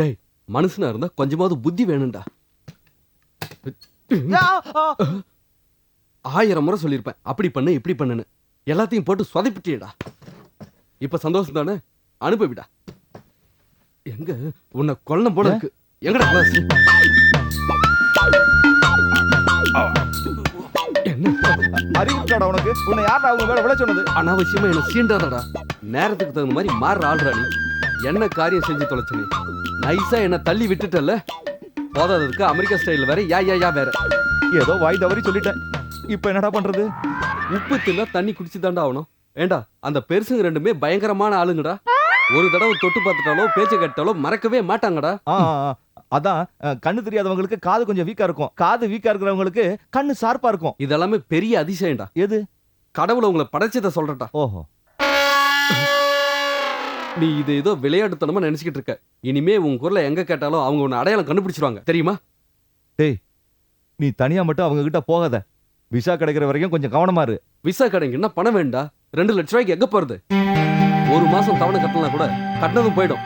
டேய் மனுஷனா இருந்தா கொஞ்சமாவது புத்தி வேணும்டா. 1000 முறை சொல்லியிருப்பேன் அப்படி பண்ணு இப்படி பண்ணுன்னு. எல்லாத்தையும் போட்டு சொதப்பிட்டியடா. இப்ப சந்தோஷம் தானே? அனுபவிடா. எங்க உன்னை கொல்லம் போல இருக்கு. எங்கடா கிளாஸ்? என்ன அறிவுட்டாடா உனக்கு? உன்னை யாரா அவங்க மேல விழ சொன்னது? அனாவசியமா என்ன சீண்டாதடா. நேரத்துக்கு தகுந்த மாதிரி மாறுற ஆள்றா நீ. என்ன காரியம் செஞ்சு தொலைச்சு நீ? நைஸா என்ன தள்ளி விட்டுட்டல்ல. போதாததுக்கு அமெரிக்கா ஸ்டைல் வேற யா வேற. ஏதோ வாய் தவறி சொல்லிட்டேன். இப்ப என்னடா பண்றது? உப்பு தின்னா தண்ணி குடிச்சு தாண்டா ஆகணும். ஏண்டா அந்த பெருசுங்க ரெண்டுமே பயங்கரமான ஆளுங்கடா. ஒரு தடவை தொட்டு பார்த்துட்டாலோ பேச்ச கேட்டாலோ மறக்கவே மாட்டாங்கடா. அதான் கண்ணு தெரியாதவங்களுக்கு காது கொஞ்சம் வீக்கா இருக்கும். காது வீக்கா இருக்கிறவங்களுக்கு கண்ணு ஷார்ப்பா இருக்கும். இதெல்லாமே பெரிய அதிசயம்டா. எது? கடவுளை உங்களை படைச்சதை சொல்றட்டா. ஓஹோ. நீ இது ஏதோ விளையாட்டுத்தனமா நினைச்சுக்கிட்டு இருக்க. இனிமே உன் குரலை எங்க கேட்டாலும் அவங்க உன்னை அடையாளம் கண்டுபிடிச்சிருவாங்க தெரியுமா? டேய் நீ தனியா மட்டும் அவங்க கிட்ட போகாத. விசா கிடைக்கிற வரைக்கும் கொஞ்சம் கவனமா இரு. விசா கிடைக்குன்னா பணம் வேண்டா. 2 லட்சம் ரூபாய்க்கு எங்க போறது? ஒரு மாசம் தவணை கட்டலாம் கூட கட்டினதும் போயிடும்.